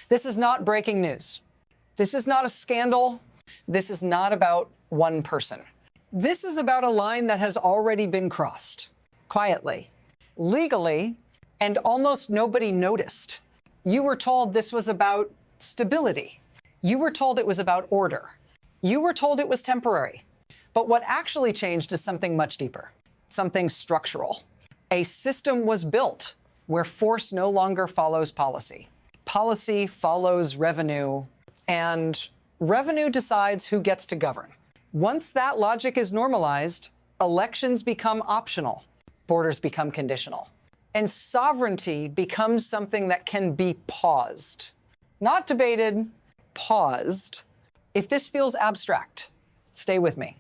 This is not breaking news. This is not a scandal. This is not about one person. This is about a line that has already been crossed, quietly, legally, and almost nobody noticed. You were told this was about stability. You were told it was about order. You were told it was temporary. But what actually changed is something much deeper, something structural. A system was built where force no longer follows policy. Policy follows revenue, and revenue decides who gets to govern. Once that logic is normalized, elections become optional, borders become conditional, and sovereignty becomes something that can be paused. Not debated, paused. If this feels abstract, stay with me.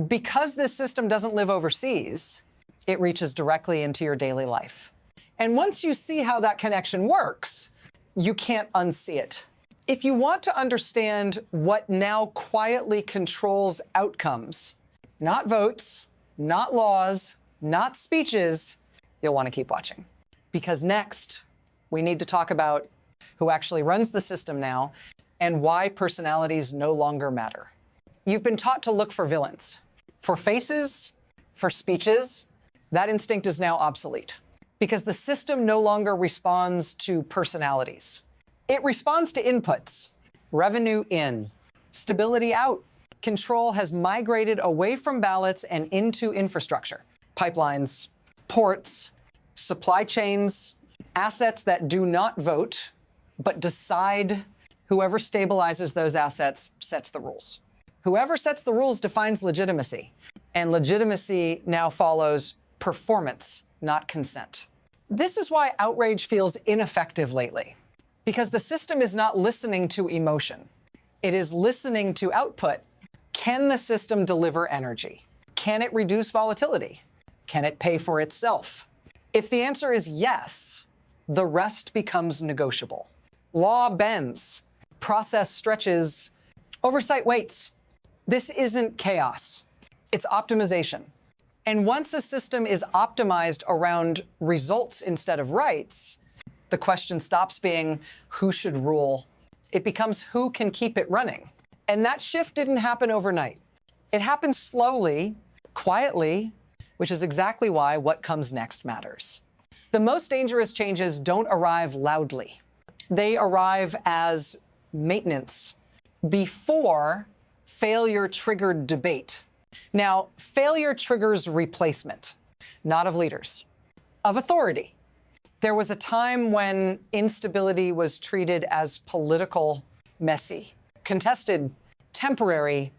Because this system doesn't live overseas, it reaches directly into your daily life. And once you see how that connection works, you can't unsee it. If you want to understand what now quietly controls outcomes, not votes, not laws, not speeches, you'll want to keep watching. Because next, we need to talk about who actually runs the system now and why personalities no longer matter. You've been taught to look for villains, for faces, for speeches. That instinct is now obsolete because the system no longer responds to personalities. It responds to inputs, revenue in, stability out. Control has migrated away from ballots and into infrastructure, pipelines, ports, supply chains, assets that do not vote, but decide. Whoever stabilizes those assets sets the rules. Whoever sets the rules defines legitimacy, and legitimacy now follows performance, not consent. This is why outrage feels ineffective lately. Because the system is not listening to emotion. It is listening to output. Can the system deliver energy? Can it reduce volatility? Can it pay for itself? If the answer is yes, the rest becomes negotiable. Law bends, process stretches, oversight waits. This isn't chaos. It's optimization. And once a system is optimized around results instead of rights, the question stops being who should rule. It becomes who can keep it running. And that shift didn't happen overnight. It happened slowly, quietly, which is exactly why what comes next matters. The most dangerous changes don't arrive loudly. They arrive as maintenance before failure triggered debate. Now, failure triggers replacement, not of leaders, of authority. There was a time when instability was treated as political, messy, contested, temporary.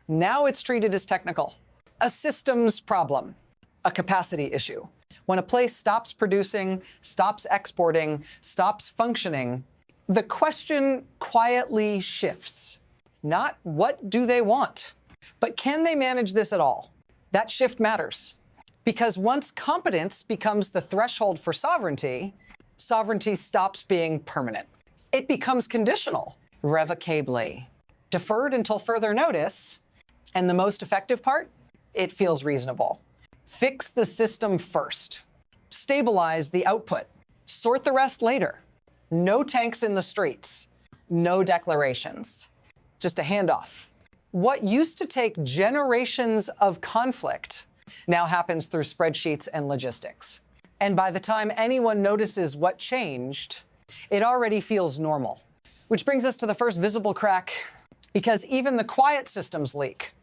Now it's treated as technical, a systems problem, a capacity issue. When a place stops producing, stops exporting, stops functioning, the question quietly shifts. Not what do they want, but can they manage this at all? That shift matters. Because once competence becomes the threshold for sovereignty, sovereignty stops being permanent. It becomes conditional, revocably, deferred until further notice, and the most effective part, it feels reasonable. Fix the system first. Stabilize the output. Sort the rest later. No tanks in the streets. No declarations. Just a handoff. What used to take generations of conflict now happens through spreadsheets and logistics. And by the time anyone notices what changed, it already feels normal. Which brings us to the first visible crack, because even the quiet systems leak.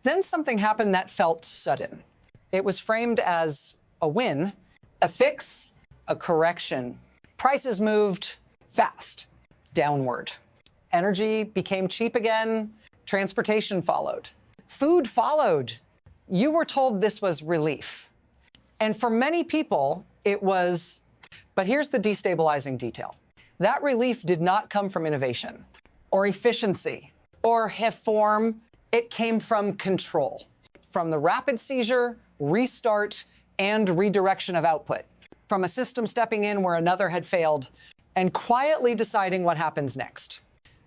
Then something happened that felt sudden. It was framed as a win, a fix, a correction. Prices moved fast, downward. Energy became cheap again. Transportation followed. Food followed. You were told this was relief. And for many people, it was, but here's the destabilizing detail. That relief did not come from innovation or efficiency or reform. It came from control, from the rapid seizure, restart, and redirection of output, from a system stepping in where another had failed and quietly deciding what happens next.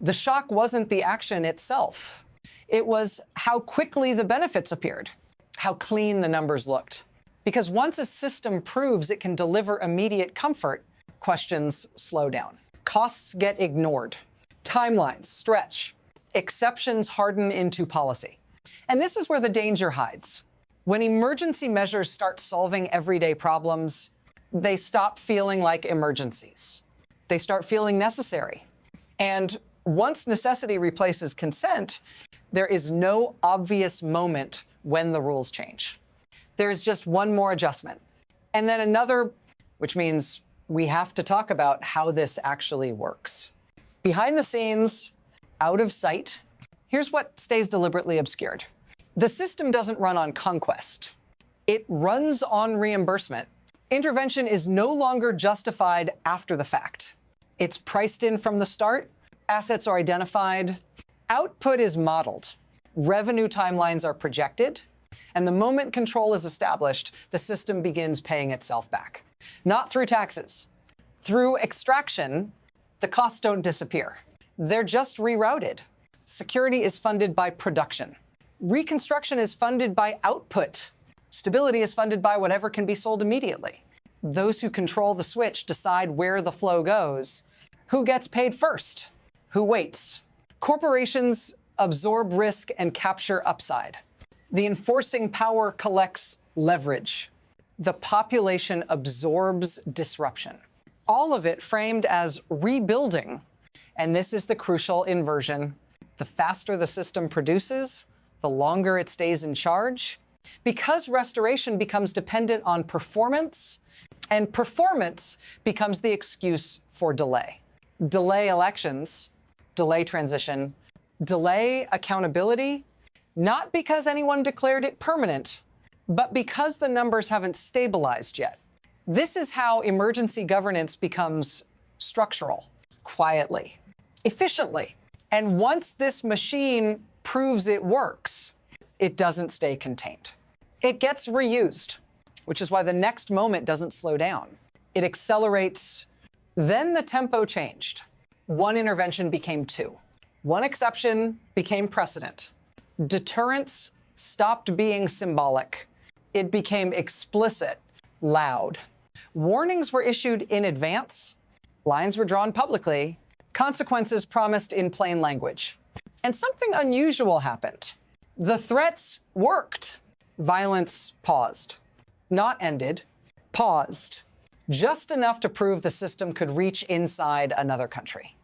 The shock wasn't the action itself. It was how quickly the benefits appeared, how clean the numbers looked. Because once a system proves it can deliver immediate comfort, questions slow down. Costs get ignored. Timelines stretch. Exceptions harden into policy. And this is where the danger hides. When emergency measures start solving everyday problems, they stop feeling like emergencies. They start feeling necessary. And once necessity replaces consent, there is no obvious moment when the rules change. There's just one more adjustment. And then another, which means we have to talk about how this actually works. Behind the scenes, out of sight, here's what stays deliberately obscured. The system doesn't run on conquest. It runs on reimbursement. Intervention is no longer justified after the fact. It's priced in from the start. Assets are identified. Output is modeled. Revenue timelines are projected. And the moment control is established, the system begins paying itself back. Not through taxes. Through extraction, the costs don't disappear. They're just rerouted. Security is funded by production. Reconstruction is funded by output. Stability is funded by whatever can be sold immediately. Those who control the switch decide where the flow goes. Who gets paid first? Who waits? Corporations absorb risk and capture upside. The enforcing power collects leverage. The population absorbs disruption. All of it framed as rebuilding. And this is the crucial inversion. The faster the system produces, the longer it stays in charge. Because restoration becomes dependent on performance, and performance becomes the excuse for delay. Delay elections, delay transition, delay accountability, not because anyone declared it permanent, but because the numbers haven't stabilized yet. This is how emergency governance becomes structural, quietly, efficiently. And once this machine proves it works, it doesn't stay contained. It gets reused, which is why the next moment doesn't slow down. It accelerates. Then the tempo changed. One intervention became two. One exception became precedent. Deterrence stopped being symbolic. It became explicit, loud. Warnings were issued in advance. Lines were drawn publicly. Consequences promised in plain language. And something unusual happened. The threats worked. Violence paused. Not ended, paused. Just enough to prove the system could reach inside another country.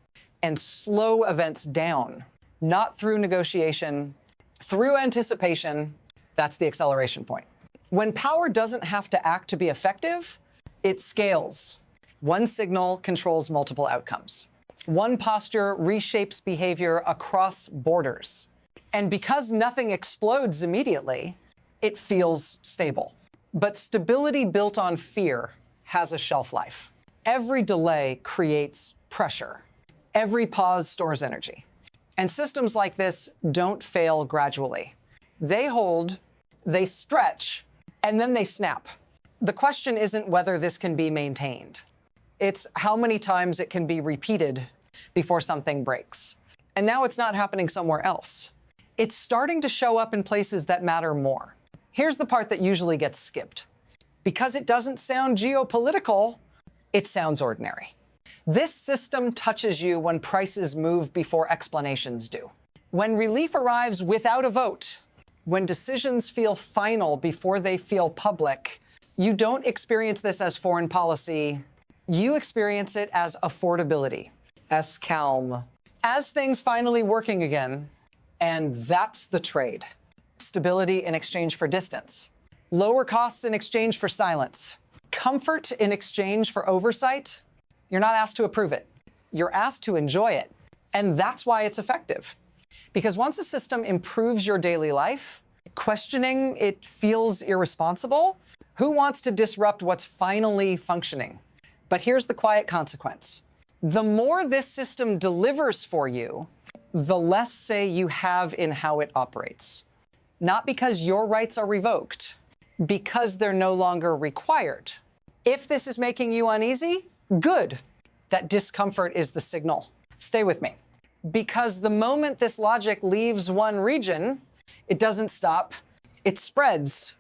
And slow events down, not through negotiation, through anticipation. That's the acceleration point. When power doesn't have to act to be effective, it scales. One signal controls multiple outcomes. One posture reshapes behavior across borders. And because nothing explodes immediately, it feels stable. But stability built on fear has a shelf life. Every delay creates pressure. Every pause stores energy. And systems like this don't fail gradually. They hold, they stretch, and then they snap. The question isn't whether this can be maintained. It's how many times it can be repeated before something breaks. And now it's not happening somewhere else. It's starting to show up in places that matter more. Here's the part that usually gets skipped. Because it doesn't sound geopolitical, it sounds ordinary. This system touches you when prices move before explanations do. When relief arrives without a vote, when decisions feel final before they feel public, you don't experience this as foreign policy. You experience it as affordability, as calm, as things finally working again. And that's the trade. Stability in exchange for distance. Lower costs in exchange for silence. Comfort in exchange for oversight. You're not asked to approve it. You're asked to enjoy it. And that's why it's effective. Because once a system improves your daily life, questioning it feels irresponsible. Who wants to disrupt what's finally functioning? But here's the quiet consequence. The more this system delivers for you, the less say you have in how it operates. Not because your rights are revoked, because they're no longer required. If this is making you uneasy, good. That discomfort is the signal. Stay with me. Because the moment this logic leaves one region, it doesn't stop, it spreads.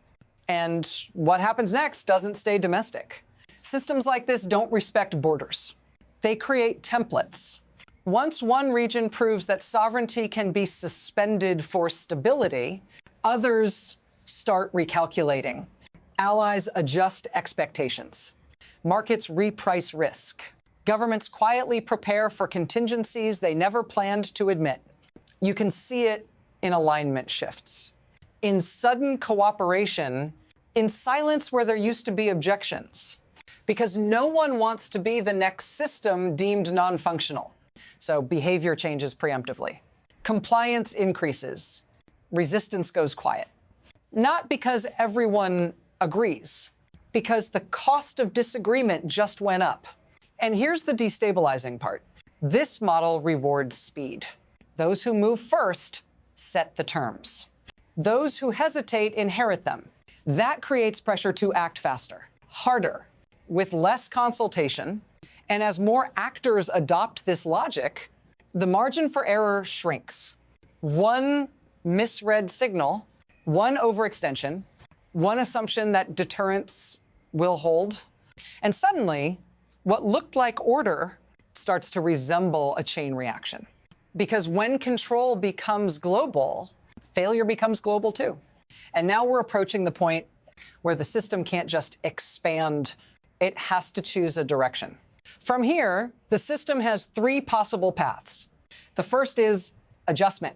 And what happens next doesn't stay domestic. Systems like this don't respect borders. They create templates. Once one region proves that sovereignty can be suspended for stability, others start recalculating. Allies adjust expectations. Markets reprice risk. Governments quietly prepare for contingencies they never planned to admit. You can see it in alignment shifts, in sudden cooperation, in silence where there used to be objections, because no one wants to be the next system deemed non-functional. So behavior changes preemptively. Compliance increases. Resistance goes quiet. Not because everyone agrees, because the cost of disagreement just went up. And here's the destabilizing part. This model rewards speed. Those who move first set the terms. Those who hesitate inherit them. That creates pressure to act faster, harder, with less consultation. And as more actors adopt this logic, the margin for error shrinks. One misread signal, one overextension, one assumption that deterrence will hold, and suddenly, what looked like order starts to resemble a chain reaction. Because when control becomes global, failure becomes global too. And now we're approaching the point where the system can't just expand, it has to choose a direction. From here, the system has three possible paths. The first is adjustment.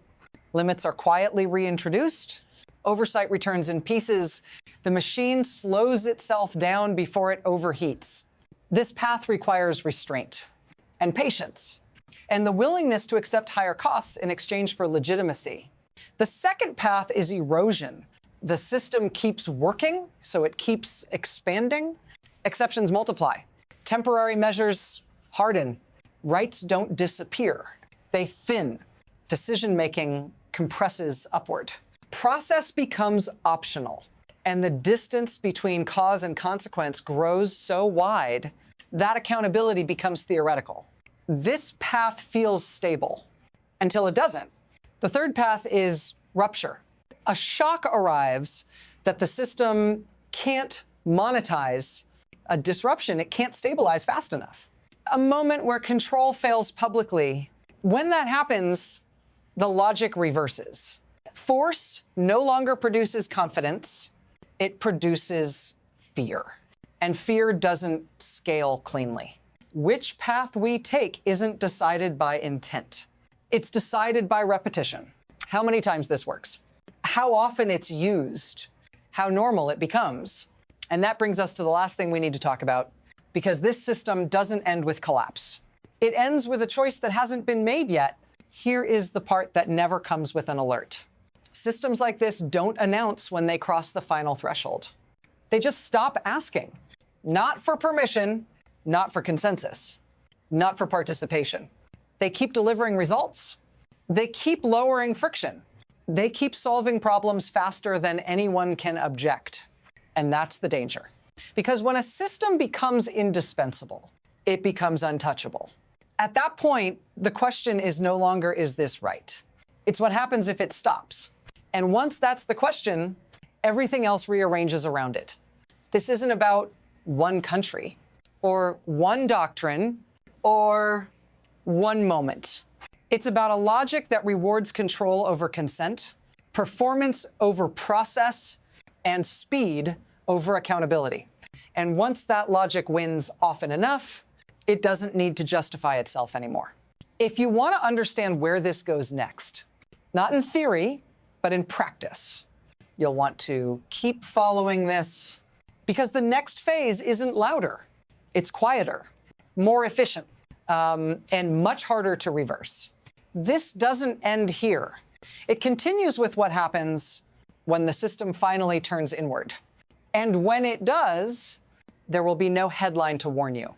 Limits are quietly reintroduced. Oversight returns in pieces. The machine slows itself down before it overheats. This path requires restraint and patience, and the willingness to accept higher costs in exchange for legitimacy. The second path is erosion. The system keeps working, so it keeps expanding. Exceptions multiply. Temporary measures harden. Rights don't disappear. They thin. Decision-making compresses upward. Process becomes optional, and the distance between cause and consequence grows so wide that accountability becomes theoretical. This path feels stable until it doesn't. The third path is rupture. A shock arrives that the system can't monetize a disruption. It can't stabilize fast enough. A moment where control fails publicly. When that happens, the logic reverses. Force no longer produces confidence. It produces fear. And fear doesn't scale cleanly. Which path we take isn't decided by intent. It's decided by repetition. How many times this works, how often it's used, how normal it becomes. And that brings us to the last thing we need to talk about, because this system doesn't end with collapse. It ends with a choice that hasn't been made yet. Here is the part that never comes with an alert. Systems like this don't announce when they cross the final threshold. They just stop asking, not for permission, not for consensus, not for participation. They keep delivering results. They keep lowering friction. They keep solving problems faster than anyone can object. And that's the danger. Because when a system becomes indispensable, it becomes untouchable. At that point, the question is no longer, is this right? It's what happens if it stops. And once that's the question, everything else rearranges around it. This isn't about one country or one doctrine or one moment. It's about a logic that rewards control over consent, performance over process, and speed over accountability. And once that logic wins often enough, it doesn't need to justify itself anymore. If you want to understand where this goes next, not in theory, but in practice, you'll want to keep following this, because the next phase isn't louder. It's quieter, more efficient, and much harder to reverse. This doesn't end here. It continues with what happens when the system finally turns inward. And when it does, there will be no headline to warn you.